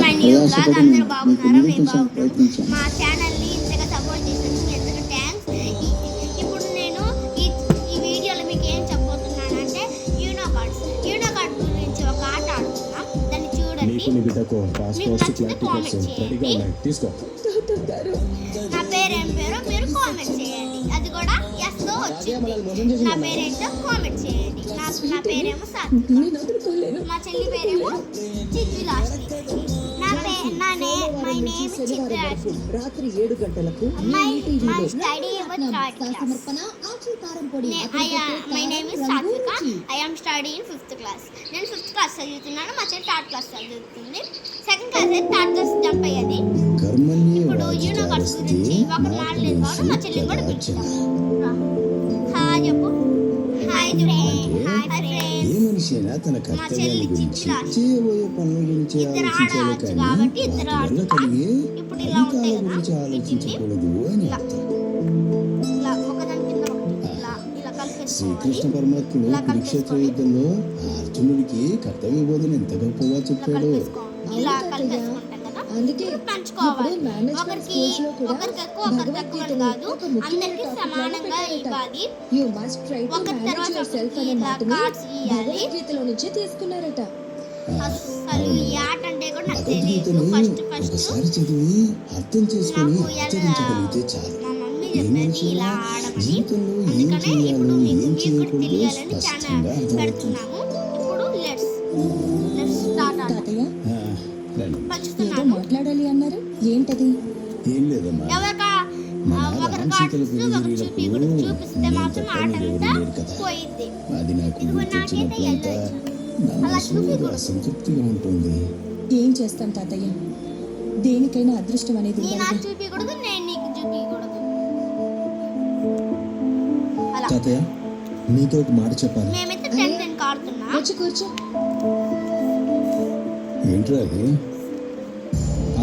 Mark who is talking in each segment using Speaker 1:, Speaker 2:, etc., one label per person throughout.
Speaker 1: My new blog. అందరూ బాగున్నారా? మేము బాగున్నాం. మా ఛానల్ని ఇంతగా సపోర్ట్ చేసినందుకు ఎంతగా థ్యాంక్స్. ఇప్పుడు నేను ఈ వీడియోలో మీకు ఏం చెప్పబోతున్నానంటే యూనో కార్డ్స్ గురించి ఒక ఆట ఆడుతున్నాం. దాన్ని చూడండి. మీకు నచ్చితే కామెంట్ చేయండి. నా పేరేం పేరో మీరు కామెంట్ చేయండి. అది కూడా ఎస్తో వచ్చింది. నా పేరేంటో కామెంట్ చేయండి. నా పేరేమో సాత్విక. మా చెల్లి పేరేమో చిత్విలాష్ని. My name చిత్రాష్ని.
Speaker 2: రాత్రి 7 గంటలకు
Speaker 1: మై స్టడీ సమర్పణ ఆచూకారం పొడి. మై నేమ్ ఇస్ సాత్విక. I am study in 5th class. నేను 5th క్లాస్ చదువుతున్నాను. మా చెల్లి 3rd క్లాస్ చదువుతుంది. 2nd క్లాస్ అయితే 3rd క్లాస్ జంప్ అయ్యేది. ఇప్పుడు యూనో కార్డ్స్ గురించి ఒకరు మాట్లాడలేదు కాబట్టి మా చెల్లిని కూడా పిలుస్తాం. హాయ్ చెప్పు. హాయ్ మా చెల్లి చిత్రాష్ని. ఇద్దరు ఆడవచ్చు కాబట్టి ఇద్దరు ఆడుతున్నా. ఇప్పుడు ఇలా ఉంటాయి కదా, ఇలా ఒకదాని కింద ఇలా
Speaker 3: శ్రీకృష్ణ పరమాత్ముడు కురుక్షేత్ర యుద్ధంలో అర్జునుడికి కర్తవ్య బోధన ఎంత గొప్పగా చెప్పాడు.
Speaker 1: ఇలా కలిపేసుకుంటాం కదా, అందుకే పంచుకోవాలి. ఒకరికి ఎక్కువ ఒకరికి తక్కువ కాదు, అందరికి సమానంగా ఇవ్వాలి. ఒకరి తర్వాత ఇలా కార్డ్స్ ఇవ్వాలి.
Speaker 2: తీసుకున్నారట.
Speaker 1: అసలు ఈ ఆట అంటే కూడా నాకు తెలియదు. ఫస్ట్
Speaker 3: చదివి అర్థం చేసుకుని ఆచరించగలిగితే చాలు.
Speaker 1: మా మమ్మీ చెప్పేది ఇలా ఆడమని. అందుకనే ఇప్పుడు మీకు తెలియాలని ఛానల్ పెడుతున్నాము. ఇప్పుడు లెట్స్ స్టార్ట్.
Speaker 2: తాతయ్య
Speaker 1: పంచుతున్నాను.
Speaker 2: మాట్లాడాలి అన్నారు, ఏంటది?
Speaker 3: ఏం లేదమ్మా,
Speaker 1: ఒకరి కార్డ్స్ ఒకరు చూపిస్తే మాత్రం ఆట అంతా పోయింది.
Speaker 3: అది నాకు గుర్తొచ్చినప్పుడంతా నా మనసులో ఏదో అసంతృప్తిగా ఉంటుంది.
Speaker 2: ఏం చేస్తాం తాతయ్య, దేనికైనా అదృష్టం అనేది
Speaker 1: నేను నాకు చూపించకూడదు, నేను నీకు చూపించకూడదు. అలా
Speaker 3: తాతయ్య నీతో ఒక మాట చెప్పాలి.
Speaker 1: మేమైతే 10 ఆడుతున్నా.
Speaker 2: వచ్చి కూర్చో.
Speaker 3: ఏంట్రా అది?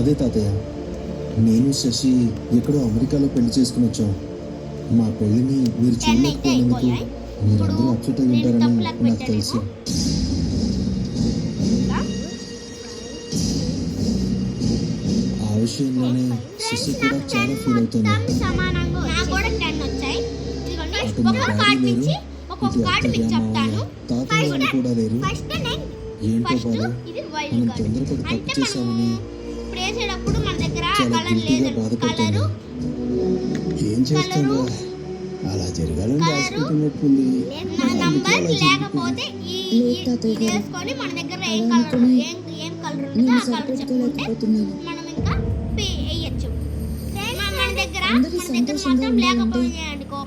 Speaker 3: అదే తాతయ్య, నేను శశి ఎక్కడో అమెరికాలో పెళ్లి చేసుకుని వచ్చాం. మా పెళ్లిని మీరు చూడలేకపోయినందుకు మీరందరూ అప్సెట్ అయి ఉంటారని నాకు తెలుసు. ఆ విషయంలోనే శశి కూడా చాలా ఫీల్ అవుతుంది.
Speaker 1: సమానంగా నాకు కూడా 10 వచ్చాయి. ఒక్కొక్క కార్డ్ నుంచి ఒక్కొక్క కార్డ్ మీకు చెప్తాను.
Speaker 3: తాతయ్య వాళ్ళు కూడా లేరు.
Speaker 1: ఫస్ట్ నేను
Speaker 3: ఏంటో బాధ,
Speaker 1: ఇది వైల్డ్
Speaker 3: మనం
Speaker 1: కార్డ్.
Speaker 3: తొందరపడి తప్పు
Speaker 1: అంటే
Speaker 3: చేశామని
Speaker 1: ఇప్పుడు వేసేటప్పుడు మన దగ్గర
Speaker 3: చాలా
Speaker 1: కలర్
Speaker 3: గిల్టీగా
Speaker 1: లేదు.
Speaker 3: బాధపడుతుంది.
Speaker 1: కలరు
Speaker 3: ఏం చేస్తుందో అలా జరగాలని రాసుకుంటున్నట్టుంది.
Speaker 1: నా నంబర్ లేకపోతే ఇది వేసుకొని మన దగ్గర ఏం కలర్ ఉంటుందో ఆ కలర్ చెప్పుకుంటే మనం ఇంకా వేయచ్చు. మన దగ్గర మాత్రం లేకపోతే అనుకో,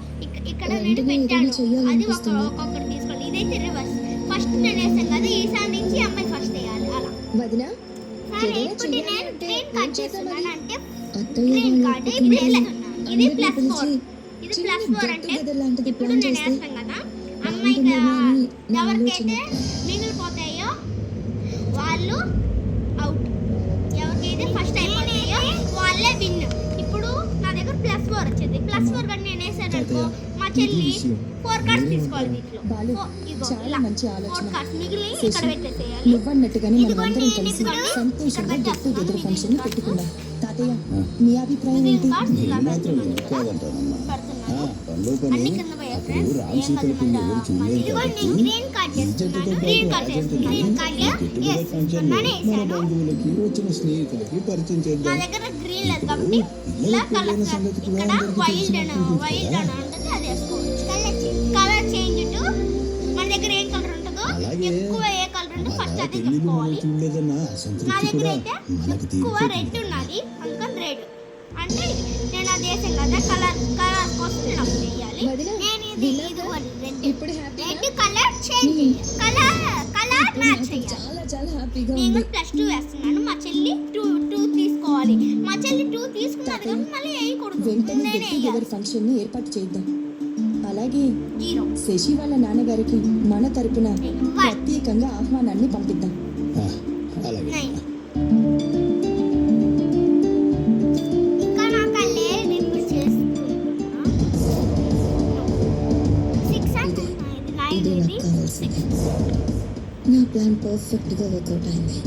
Speaker 1: ఇక్కడ నేను పెట్టాను, అది ఒక్కొక్కటి తీసుకోవాలి. ఇదైతే రివర్స్. ఫస్ట్ నేను వేసాను కదా, ఈసారి నుంచి అమ్మాయి ఫస్ట్ వేయాలి. అలా
Speaker 2: వదినా,
Speaker 1: సరే. ఇప్పుడు నేను గ్రీన్ కార్డ్ చేస్తున్నాను అంటే గ్రీన్ కార్డ్ ఇది +4. ఇది +4 అంటే ఇప్పుడు నేను వేస్తాను కదా, అమ్మాయికి ఎవరికైతే మిగిలిపోతాయో వాళ్ళు అవుట్. ఎవరికైతే ఫస్ట్ అయిపోతాయో వాళ్ళే విన్. ఇప్పుడు నా దగ్గర +4 వచ్చింది. +4 కానీ నేను వేసాను అనుకో, మా చెల్లి 4 కార్డ్స్ తీసుకోవాలి. దీంట్లో
Speaker 2: చాలా మంచి ఆలోచన.
Speaker 1: 4 కార్డ్స్ మిగిలి ఇక్కడ పెట్టేసేయాలి.
Speaker 2: నువ్వన్నట్టుగానే మనమందరం కలిసి సంతోషంగా గెట్ టుగెదర్ ఫంక్షన్ పెట్టుకుందాం. తాతయ్య, మీ అభిప్రాయం ఏంటి?
Speaker 3: నేను మాత్రం ఎందుకు కాదంటానమ్మా. పనిలో పని అప్పుడు రామ్ సీతల పెళ్లి ఎవరు చూడలేదు కాబట్టి మన బంధువులకి వచ్చిన స్నేహితులకి పరిచయం చేద్దాం. పిల్లల సంగతి కూడా
Speaker 1: కలర్ చేంజ్ మన దగ్గర ఏం కలర్ ఉంటుందో, ఎక్కువ ఏ కలర్ ఉంటుందో ఫస్ట్ అది చెప్పుకోవాలి.
Speaker 3: చూడలేదన్న
Speaker 1: నా
Speaker 3: అసంతృప్తి
Speaker 1: దగ్గర
Speaker 3: కూడా
Speaker 1: అయితే
Speaker 3: మనకు
Speaker 1: ఎక్కువ రెడ్
Speaker 3: తీరుతుంది.
Speaker 1: ఉన్నది, అందుకని రెడ్ అంటే నేను అది వేసాను కదా, కలర్ కోసం నేను అప్పుడు వేయాలి. నేను ఇది
Speaker 2: ఇప్పుడు happy
Speaker 1: red colour change colour match చేయాలి.
Speaker 2: చాలా హ్యాపీగా
Speaker 1: నేను
Speaker 2: ఉంది.
Speaker 1: +2 వేస్తున్నాను. మా చెల్లి 2 తీసుకోవాలి. మా చెల్లి 2 తీసుకున్నది కాబట్టి మళ్ళీ వేయకూడదు.
Speaker 2: వెంటనే
Speaker 1: నేనే
Speaker 2: గెట్ టుగెదర్ ఫంక్షన్ ని ఏర్పాటు చేద్దాం. అలాగే
Speaker 1: 0.
Speaker 2: శశి వాళ్ళ నాన్నగారికి మన తరపున ప్రత్యేకంగా ఆహ్వానాన్ని పంపిద్దాం.
Speaker 3: అలాగే
Speaker 1: 9. ఇంకా నాకు అల్లే నేను చేస్తున్నా 6 అంటే 9
Speaker 2: ఇదే
Speaker 1: ఇది
Speaker 2: నాకు కావాల్సింది. నా ప్లాన్ పర్ఫెక్ట్ గా వర్కౌట్ అయింది.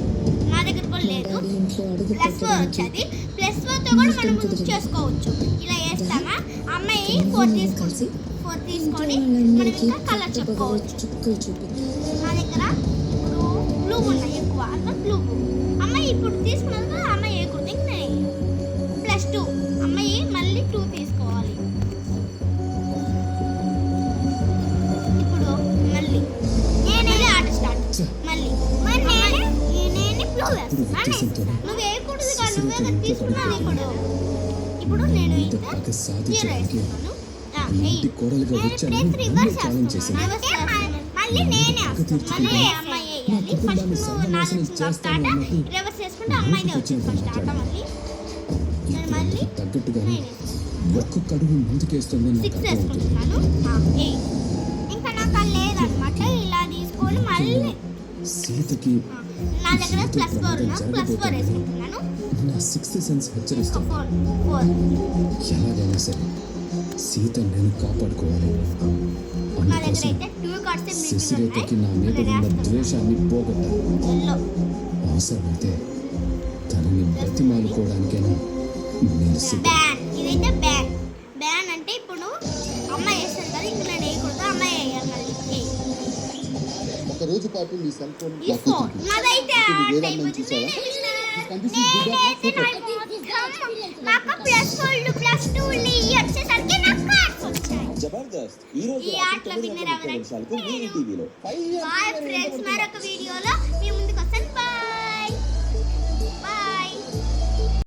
Speaker 1: నా దగ్గర కూడా లేదు.
Speaker 2: డాడీ ఇంట్లో అడుగు
Speaker 1: +4
Speaker 2: పెట్టడానికి
Speaker 1: వచ్చేది. +4తో కూడా మనం ముందు చేసుకోవచ్చు. ఇలా చేస్తామా అమ్మాయి 4 తీసుకొని మనం ఇంకా కలర్ చెప్పుకోవచ్చు.
Speaker 2: చుక్కలు చూపింది.
Speaker 1: నా దగ్గర ఇప్పుడు బ్లూ ఉన్నాయి ఎక్కువ అట్లా బ్లూ అమ్మాయి ఇప్పుడు తీసుకున్నది కదా అమ్మాయి ఏ కుర్తి +2 అమ్మాయి మళ్ళీ 2 తీసుకోవాలి. ఇప్పుడు మళ్ళీ నేనే ఆట స్టార్ట్ మళ్ళీ నేనే బ్లూ వేస్తాను. నువ్వు వేయకూడదు కదా నువ్వే కదా తీసుకున్నాను. ఇప్పుడు నేను అయితే
Speaker 3: బాగా
Speaker 1: 0
Speaker 3: సాధించడానికి
Speaker 1: వేస్తున్నాను.
Speaker 3: ఈ ఇంటి కోడలుగా వచ్చాను నన్ను ఛాలెంజ్ చేశాను.
Speaker 1: మళ్ళీ నేనే మళ్ళీ అమ్మాయి వేయాలి. ఫస్ట్ నువ్వు నాలుగు స్టార్ట్ రివర్స్ చేసుకుంటే అమ్మాయినే వచ్చింది ఫస్ట్ ఆట. మళ్ళీ
Speaker 3: తగ్గట్టుగానే ఒక్కొక్క అడుగు ముందుకేస్తుంది నాకు
Speaker 1: 6
Speaker 3: అర్థమవుతుంది.
Speaker 1: వేసుకుంటున్నాను. 8 ఇంకా నాకు అది లేదనమాట. ఇలా తీసుకొని మళ్ళీ
Speaker 3: సీతకి
Speaker 1: నా దగ్గర +4 ఉన్నా +4 వేసుకుంటున్నాను.
Speaker 3: నా 6th సెన్స్ హెచ్చరిస్తాను.
Speaker 1: 4
Speaker 3: ఎలాగైనా సరే సీత నేను కాపాడుకోవాలి.
Speaker 1: నా దగ్గర
Speaker 3: అందుకోసం
Speaker 1: అయితే 2 కార్డ్స్ మిగిలి
Speaker 3: శశిరేఖకి నా మీద ఉన్న ద్వేషాన్ని పోగొట్టాలి.
Speaker 1: ఎల్లో
Speaker 3: అవసరమైతే తనని బ్రతిమాలుకోవడానికైనా నేను సిద్ధం.
Speaker 1: బ్యాన్ ఇదైతే బ్యాన్ అంటే ఇప్పుడు అమ్మాయి వేస్తారు కదా ఇంక నేను వేయకూడదు అమ్మాయి వేయాలి మళ్ళీ.
Speaker 4: ఒక రోజు పాటు మీ సెల్ ఫోన్
Speaker 1: ఈ 4 నాదైతే ఆట అయిపోతుంది. నాకు +4 వచ్చేసరికి నాకు కార్డ్స్ వచ్చాయి.
Speaker 5: జబర్దస్త్ ఈ రోజు
Speaker 1: ఈ ఆటలో విన్నర్ ఎవరంటే
Speaker 5: నిమిషాలకు మీ టీవీలో
Speaker 1: బాయ్ ఫ్రెండ్స్ మరొక వీడియోలో మీ ముందుకు వస్తాను. బాయ్.